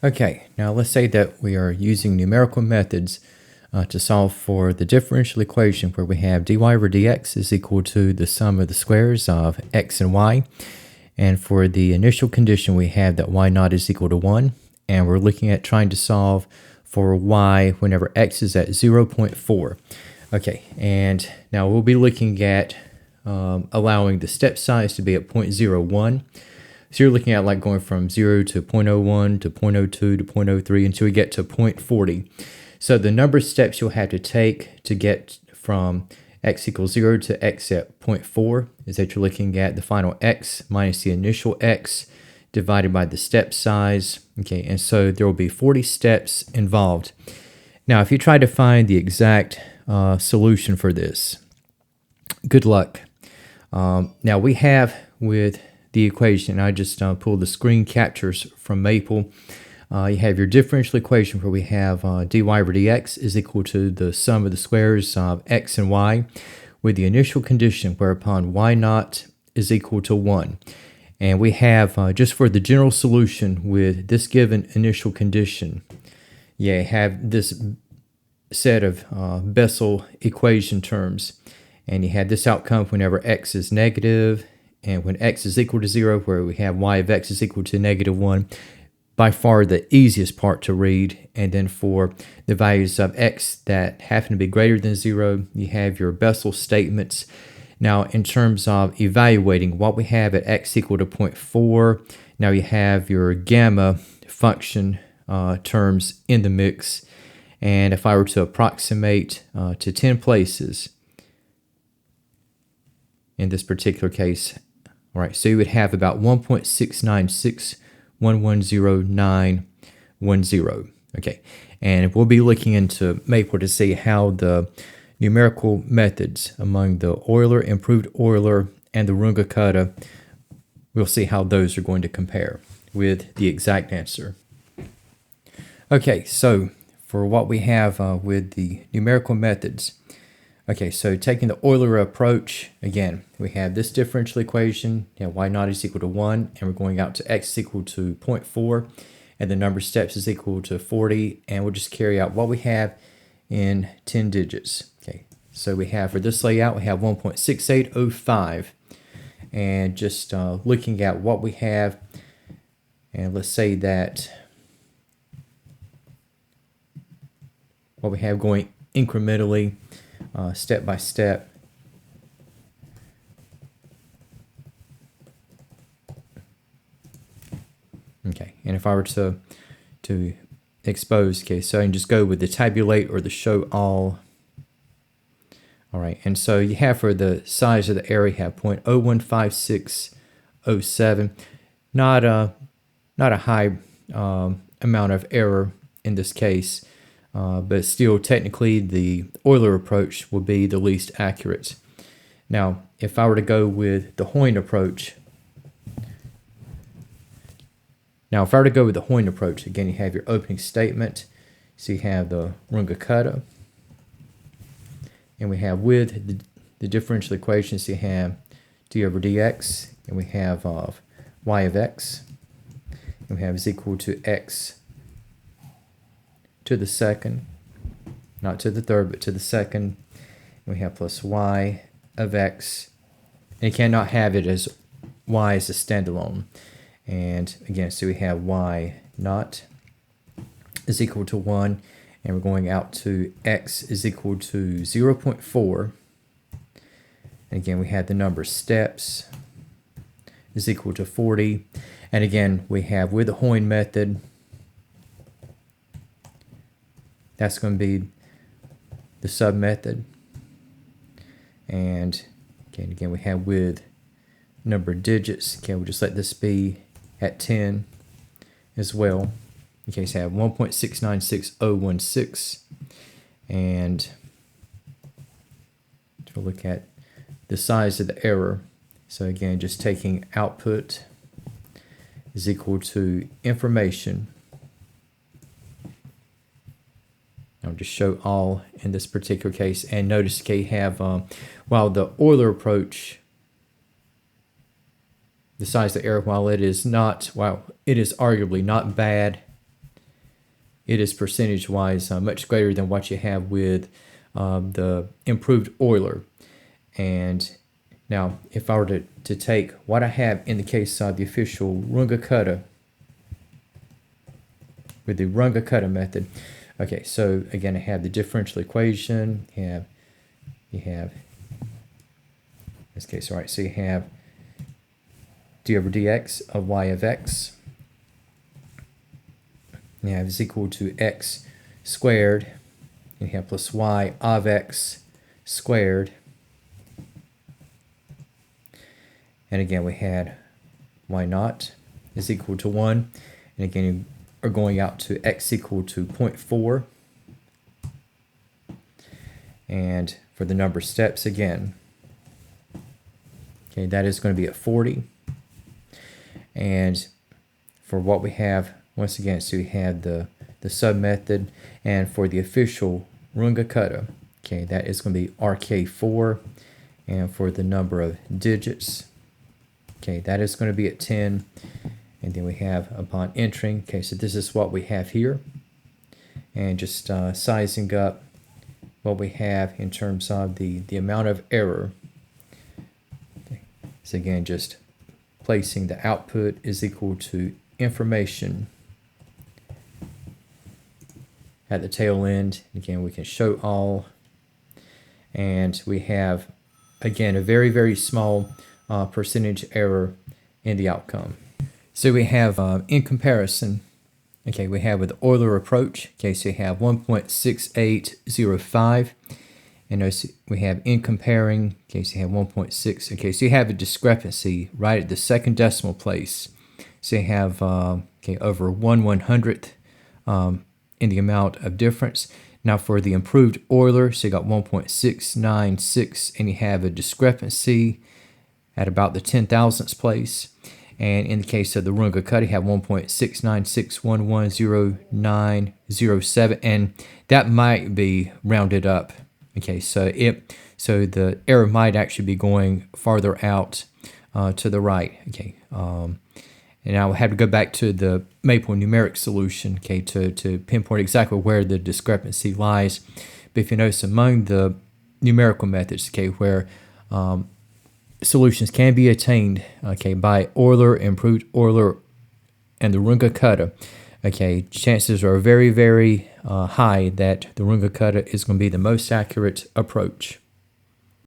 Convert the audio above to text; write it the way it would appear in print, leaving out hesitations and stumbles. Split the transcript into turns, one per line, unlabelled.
Okay, now let's say that we are using numerical methods to solve for the differential equation where we have dy over dx is equal to the sum of the squares of x and y. And for the initial condition, we have that y naught is equal to 1. And we're looking at trying to solve for y whenever x is at 0.4. Okay, and now we'll be looking at allowing the step size to be at 0.01. So you're looking at like going from 0 to 0.01 to 0.02 to 0.03 until we get to 0.40. So the number of steps you'll have to take to get from x equals 0 to x at 0.4 is that you're looking at the final x minus the initial x divided by the step size. Okay, and so there will be 40 steps involved. Now, if you try to find the exact solution for this, good luck. Now we have with the equation, I just pulled the screen captures from Maple. You have your differential equation where we have dy over dx is equal to the sum of the squares of x and y with the initial condition whereupon y naught is equal to 1. And we have, just for the general solution with this given initial condition, you have this set of Bessel equation terms. And you have this outcome whenever x is negative, and when x is equal to 0, where we have y of x is equal to -1, by far the easiest part to read. And then for the values of x that happen to be greater than 0, you have your Bessel statements. Now, in terms of evaluating what we have at x equal to 0.4, now you have your gamma function terms in the mix. And if I were to approximate to 10 places, in this particular case, all right, so you would have about 1.696110910. Okay, and we'll be looking into Maple to see how the numerical methods among the Euler, improved Euler, and the Runge-Kutta, we'll see how those are going to compare with the exact answer. Okay, so for what we have with the numerical methods, okay, so taking the Euler approach, again, we have this differential equation, y naught is equal to 1, and we're going out to x is equal to 0.4, and the number of steps is equal to 40, and we'll just carry out what we have in 10 digits. Okay, so we have, for this layout, we have 1.6805, and just looking at what we have, and let's say that what we have going incrementally, step by step. Okay, and if I were to expose, okay, so I can just go with the tabulate or the show all. All right, and so you have for the size of the error, you have 0.015607. Not a high amount of error in this case. But still, technically, the Euler approach will be the least accurate. Now, if I were to go with the Hoyne approach, again, you have your opening statement. So you have the Runge-Kutta, and we have with the differential equations, you have d over dx, and we have y of x, and we have is equal to x to the second, not to the third, but to the second. And we have plus y of x. And you cannot have it as y as a standalone. And again, so we have y naught is equal to 1. And we're going out to x is equal to 0.4. And again, we have the number of steps is equal to 40. And again, we have with the Hoyne method, that's going to be the sub method. And okay, again, we have with number of digits. Okay, we'll just let this be at 10 as well. Okay, so I have 1.696016. And we'll look at the size of the error. So again, just taking output is equal to information. I'll just show all in this particular case. And notice, okay, you have, while the Euler approach, the size of the error, while it is arguably not bad, it is percentage-wise much greater than what you have with the improved Euler. And now, if I were to take what I have in the case of the official Runge-Kutta with the Runge-Kutta method, okay, so again, I have the differential equation. You have in this case, all right, so you have d over dx of y of x. You have is equal to x squared. You have plus y of x squared. And again, we had y naught is equal to 1. And again, you are going out to x equal to 0.4. And for the number of steps, again, okay, that is going to be at 40. And for what we have, once again, so we have the sub method, and for the official Runge-Kutta, okay, that is going to be RK4. And for the number of digits, okay, that is going to be at 10. And then we have upon entering, okay, so this is what we have here. And just sizing up what we have in terms of the amount of error. Okay. So again, just placing the output is equal to information at the tail end. Again, we can show all. And we have, again, a very, very small percentage error in the outcome. So we have in comparison, okay, we have with the Euler approach, okay, so you have 1.6805, and notice we have in comparing, okay, so you have 1.6, okay, so you have a discrepancy right at the second decimal place. So you have, okay, over 1/100th in the amount of difference. Now for the improved Euler, so you got 1.696, and you have a discrepancy at about the 10,000th place. And in the case of the Runge-Kutta, you have 1.696110907, and that might be rounded up. Okay, so the error might actually be going farther out to the right. Okay, and I will have to go back to the Maple numeric solution, okay, to pinpoint exactly where the discrepancy lies. But if you notice, among the numerical methods, okay, where solutions can be attained, okay, by Euler, improved Euler, and the Runge-Kutta, okay, chances are very, very high that the Runge-Kutta is going to be the most accurate approach.